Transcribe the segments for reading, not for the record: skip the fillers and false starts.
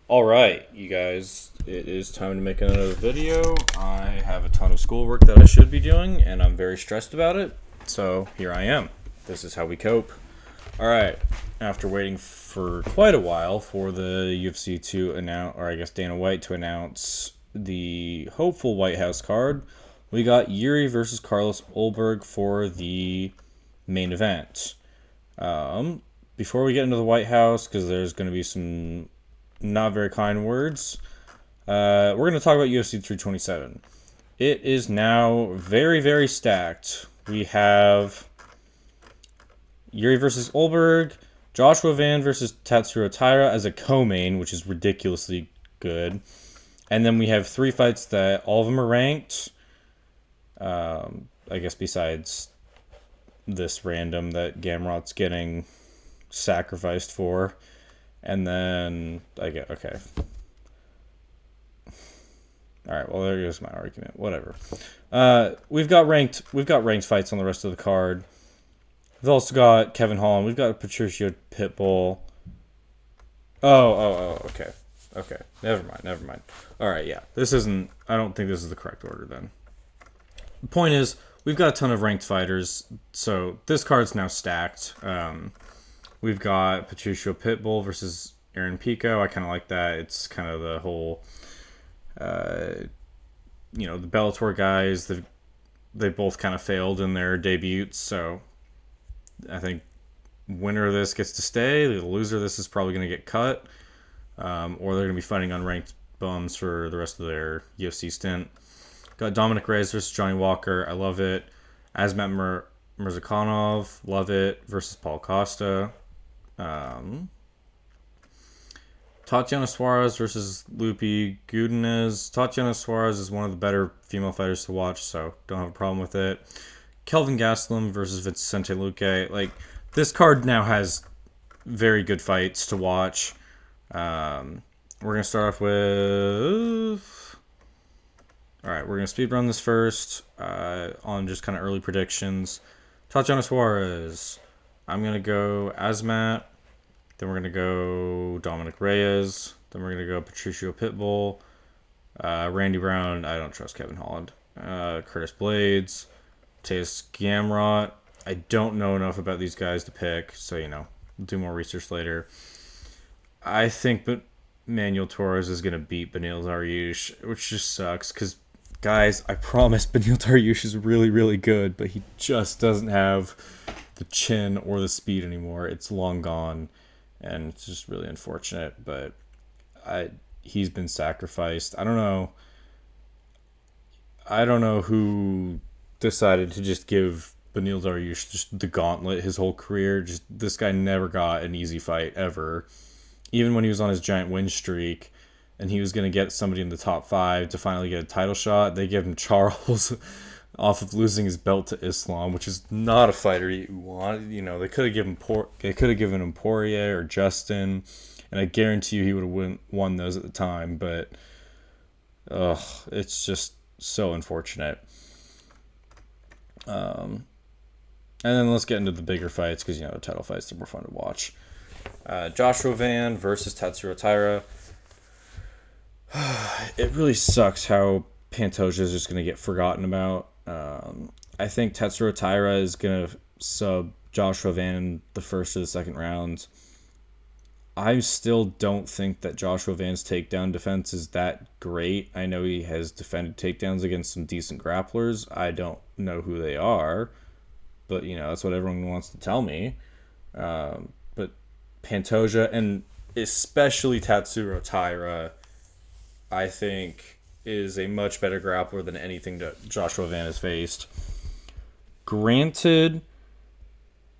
All right, you guys, it is time to make another video. I have a ton of schoolwork that I should be doing, and I'm very stressed about it. So here I am. This is how we cope. All right, after waiting for quite a while for the UFC to announce, or I guess Dana White to announce the hopeful White House card, we got Yuri versus Carlos Ulberg for the main event. Before we get into the White House, because there's going to be some not very kind words. We're going to talk about UFC 327. It is now very, very stacked. We have Yuri versus Ulberg, Joshua Van versus Tatsuro Taira as a co-main, which is ridiculously good. And then we have three fights that all of them are ranked. I guess besides this random that Gamrot's getting sacrificed for. And then I get okay. All right. Well, there goes my argument. Whatever. We've got ranked fights on the rest of the card. We've also got Kevin Holland. We've got Patricio Pitbull. Okay. Okay. Never mind. All right. Yeah. This isn't. I don't think this is the correct order then. The point is, we've got a ton of ranked fighters, so this card's now stacked. We've got Patricio Pitbull versus Aaron Pico. I kind of like that. It's kind of the whole, the Bellator guys. They both kind of failed in their debuts, so I think winner of this gets to stay. The loser of this is probably going to get cut, or they're going to be fighting unranked bums for the rest of their UFC stint. Got Dominic Reyes versus Johnny Walker. I love it. Azmat Mirzakhanov. Love it. Versus Paul Costa. Tatiana Suarez versus Lupi Gudenez. Tatiana Suarez is one of the better female fighters to watch, so don't have a problem with it. Kelvin Gastelum versus Vicente Luque. Like, this card now has very good fights to watch. We're going to start off with... Alright, we're going to speed run this first on just kind of early predictions. Tatiana Suarez. I'm going to go Azmat. Then we're going to go Dominic Reyes. Then we're going to go Patricio Pitbull. Randy Brown. I don't trust Kevin Holland. Curtis Blades. Tejas Gamrot. I don't know enough about these guys to pick, so, we'll do more research later. I think Manuel Torres is going to beat Beneil Dariush, which just sucks, because, guys, I promise Beneil Dariush is really, really good, but he just doesn't have the chin or the speed anymore. It's long gone, and it's just really unfortunate, but he's been sacrificed. I don't know who decided to just give Beneil Dariush just the gauntlet his whole career. Just this guy never got an easy fight ever. Even when he was on his giant win streak and he was going to get somebody in the top 5 to finally get a title shot, they gave him Charles off of losing his belt to Islam, which is not a fighter you want. They could have given him Poirier or Justin, and I guarantee you he would have won those at the time, but it's just so unfortunate. And then let's get into the bigger fights, because the title fights are more fun to watch. Joshua Van versus Tatsuro Taira. It really sucks how Pantoja is just going to get forgotten about. I think Tatsuro Taira is going to sub Joshua Van in the first or the second round. I still don't think that Joshua Van's takedown defense is that great. I know he has defended takedowns against some decent grapplers. I don't know who they are, but that's what everyone wants to tell me. But Pantoja, and especially Tatsuro Taira, I think is a much better grappler than anything that Joshua Van has faced. Granted,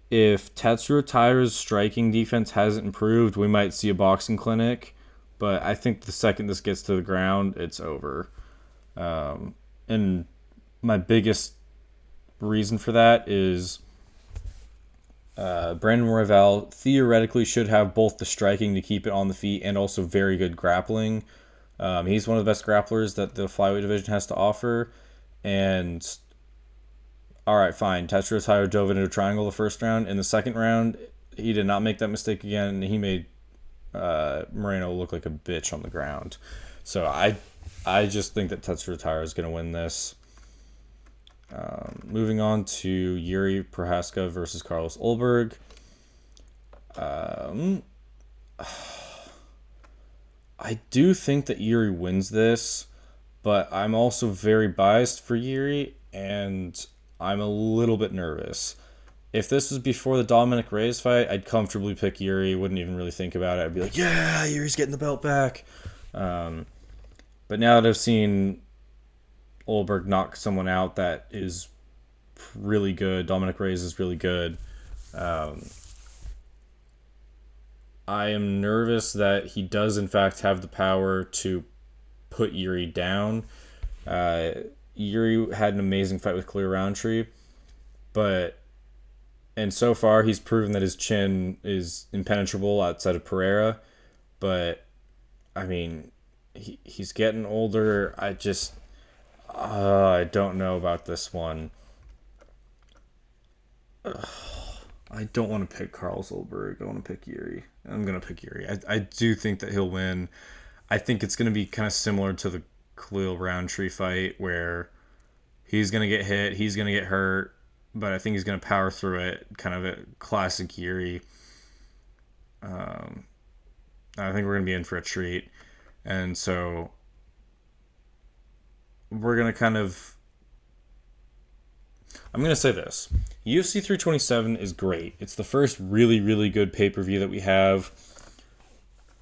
if Tatsuro Taira's striking defense hasn't improved, we might see a boxing clinic, but I think the second this gets to the ground, it's over. And my biggest reason for that is Brandon Royval theoretically should have both the striking to keep it on the feet and also very good grappling. He's one of the best grapplers that the flyweight division has to offer. And all right, fine. Tatsuro Taira dove into a triangle the first round. In the second round, he did not make that mistake again. He made Moreno look like a bitch on the ground. So I just think that Tetsuya Taira is going to win this. Moving on to Yuri Prohaska versus Carlos Ulberg. I do think that Yuri wins this, but I'm also very biased for Yuri, and I'm a little bit nervous. If this was before the Dominic Reyes fight, I'd comfortably pick Yuri. Wouldn't even really think about it. I'd be like, yeah, Yuri's getting the belt back. But now that I've seen Ulberg knock someone out that is really good, Dominic Reyes is really good, I am nervous that he does in fact have the power to put Yuri down. Yuri had an amazing fight with Khalil Roundtree, and so far he's proven that his chin is impenetrable outside of Perieria. But I mean, he's getting older. I don't know about this one. I don't want to pick Carlos Ulberg. I want to pick Yuri. I'm going to pick Yuri. I do think that he'll win. I think it's going to be kind of similar to the Khalil Roundtree fight where he's going to get hit, he's going to get hurt, but I think he's going to power through it. Kind of a classic Yuri. I think we're going to be in for a treat. And so we're going to I'm going to say this. UFC 327 is great. It's the first really, really good pay-per-view that we have.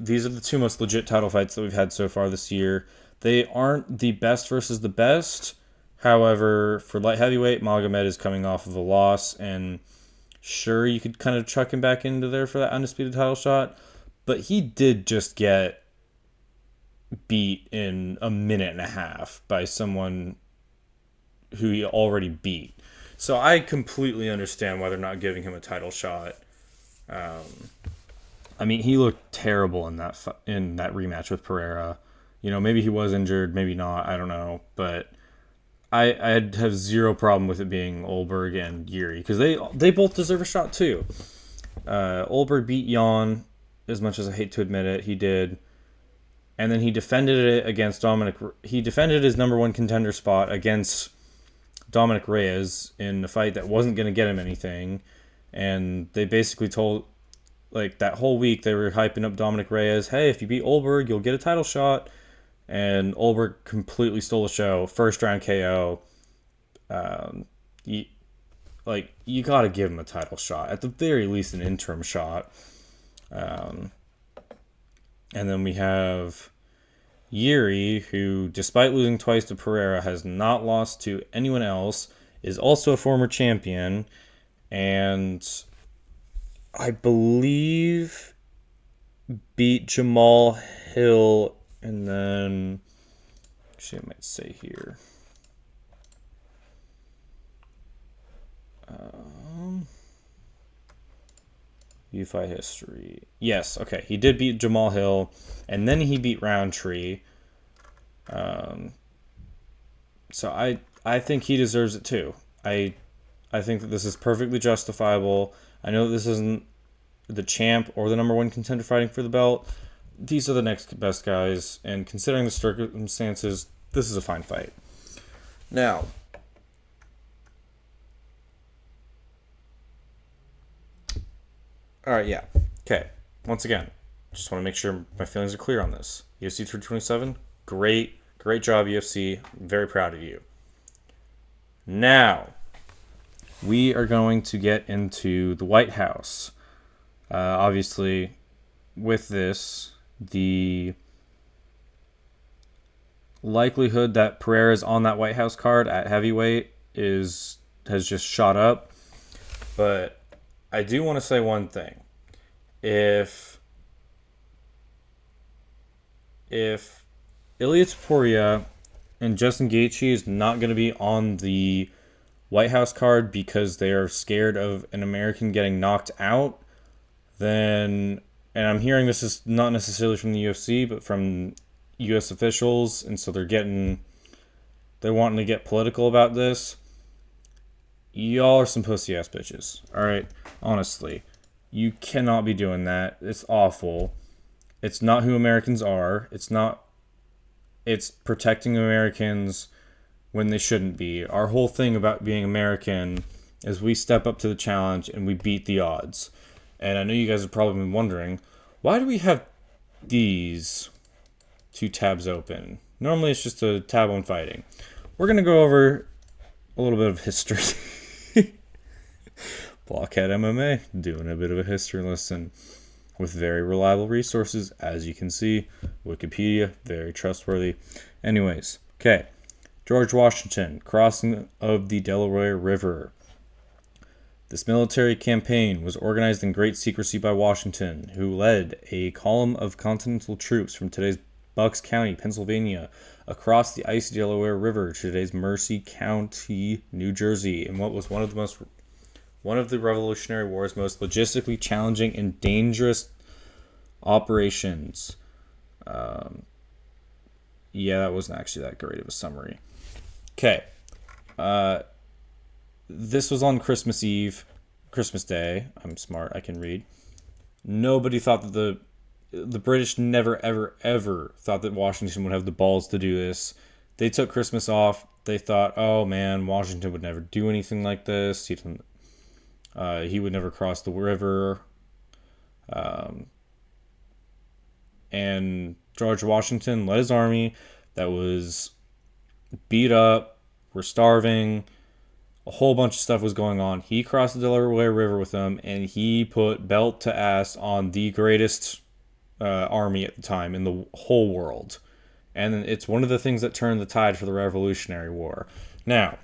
These are the two most legit title fights that we've had so far this year. They aren't the best versus the best. However, for light heavyweight, Magomed is coming off of a loss, and sure, you could kind of chuck him back into there for that undisputed title shot, but he did just get beat in a minute and a half by someone who he already beat. So I completely understand why they're not giving him a title shot. I mean, he looked terrible in that rematch with Pereira. You know, maybe he was injured, maybe not. I don't know, but I'd have zero problem with it being Ulberg and Yuri because they both deserve a shot too. Ulberg beat Jan, as much as I hate to admit it, he did. And then he defended it against Dominic. He defended his number one contender spot against Dominic Reyes in a fight that wasn't going to get him anything. And they basically told, like, that whole week they were hyping up Dominic Reyes. Hey, if you beat Ulberg, you'll get a title shot. And Ulberg completely stole the show. First round KO. You got to give him a title shot. At the very least, an interim shot. And then we have Yuri, who, despite losing twice to Pereira, has not lost to anyone else, is also a former champion, and I believe beat Jamal Hill, and then, actually I might say here, UFI history. Yes, okay. He did beat Jamal Hill, and then he beat Roundtree. So I think he deserves it too. I think that this is perfectly justifiable. I know that this isn't the champ or the number one contender fighting for the belt. These are the next best guys, and considering the circumstances, this is a fine fight. Now, all right, yeah. Okay. Once again, just want to make sure my feelings are clear on this. UFC 327, great job, UFC. I'm very proud of you. Now, we are going to get into the White House. Obviously, with this, the likelihood that Pereira is on that White House card at heavyweight has just shot up. But I do want to say one thing. If Ilia Topuria and Justin Gaethje is not going to be on the White House card because they are scared of an American getting knocked out, then, and I'm hearing this is not necessarily from the UFC, but from U.S. officials, and so they're wanting to get political about this. Y'all are some pussy-ass bitches, alright? Honestly. You cannot be doing that. It's awful. It's not who Americans are. It's protecting Americans when they shouldn't be. Our whole thing about being American is we step up to the challenge and we beat the odds. And I know you guys have probably been wondering, why do we have these two tabs open? Normally it's just a tab on fighting. We're going to go over a little bit of history. Blockhead MMA, doing a bit of a history lesson with very reliable resources, as you can see. Wikipedia, very trustworthy. Anyways, okay. George Washington, crossing of the Delaware River. This military campaign was organized in great secrecy by Washington, who led a column of Continental troops from today's Bucks County, Pennsylvania, across the icy Delaware River to today's Mercer County, New Jersey, in what was one of the Revolutionary War's most logistically challenging and dangerous operations. Yeah, that wasn't actually that great of a summary. Okay. This was on Christmas Day. I'm smart, I can read. Nobody thought that the British never, ever, ever thought that Washington would have the balls to do this. They took Christmas off. They thought, oh man, Washington would never do anything like this. He would never cross the river. And George Washington led his army that was beat up, were starving, a whole bunch of stuff was going on. He crossed the Delaware River with them, and he put belt to ass on the greatest army at the time in the whole world. And it's one of the things that turned the tide for the Revolutionary War. Now,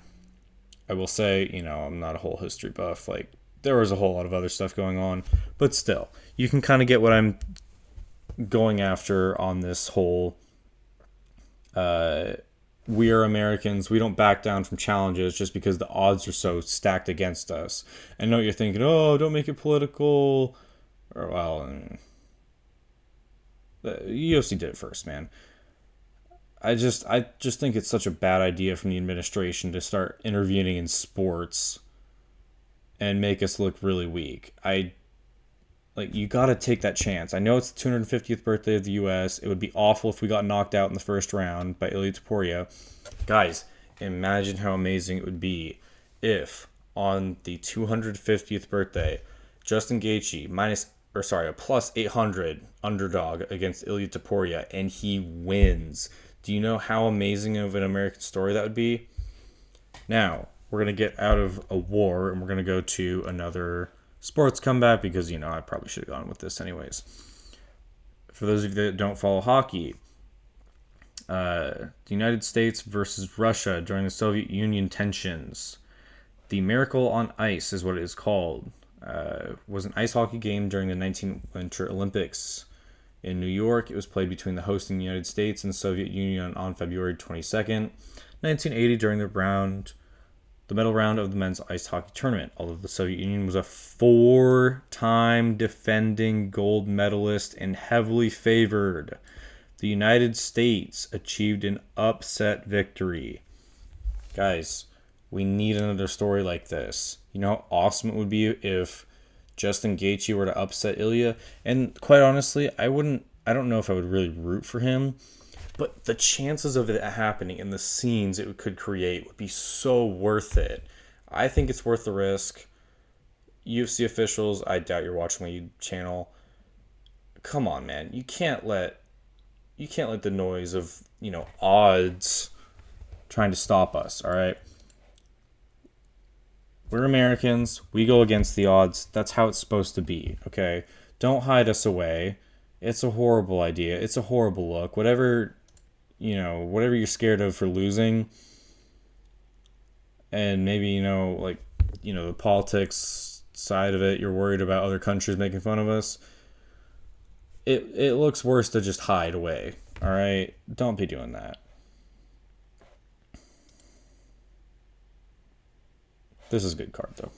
I will say, I'm not a whole history buff. Like, there was a whole lot of other stuff going on. But still, you can kind of get what I'm going after on this whole we are Americans. We don't back down from challenges just because the odds are so stacked against us. I know you're thinking, oh, don't make it political. Or, well, the UFC did it first, man. I just think it's such a bad idea from the administration to start intervening in sports and make us look really weak. You got to take that chance. I know it's the 250th birthday of the U.S. It would be awful if we got knocked out in the first round by Ilia Topuria. Guys, imagine how amazing it would be if on the 250th birthday, Justin Gaethje a plus 800 underdog against Ilia Topuria, and he wins. Do you know how amazing of an American story that would be? Now, we're going to get out of a war, and we're going to go to another sports comeback because, I probably should have gone with this anyways. For those of you that don't follow hockey, the United States versus Russia during the Soviet Union tensions. The Miracle on Ice is what it is called. Was an ice hockey game during the 19 Winter Olympics in New York. It was played between the hosting United States and Soviet Union on February 22nd, 1980 during the medal round of the men's ice hockey tournament. Although the Soviet Union was a 4-time defending gold medalist and heavily favored, the United States achieved an upset victory. Guys, we need another story like this. You know how awesome it would be if Justin Gaethje were to upset Ilia? And quite honestly, I don't know if I would really root for him, but the chances of it happening and the scenes it could create would be so worth it. I think it's worth the risk. UFC officials, I doubt you're watching my YouTube channel. Come on, man. You can't let the noise of, odds trying to stop us, all right? We're Americans. We go against the odds. That's how it's supposed to be, okay? Don't hide us away. It's a horrible idea. It's a horrible look. Whatever you're scared of for losing, and maybe, the politics side of it, you're worried about other countries making fun of us. It looks worse to just hide away, all right? Don't be doing that. This is a good card, though.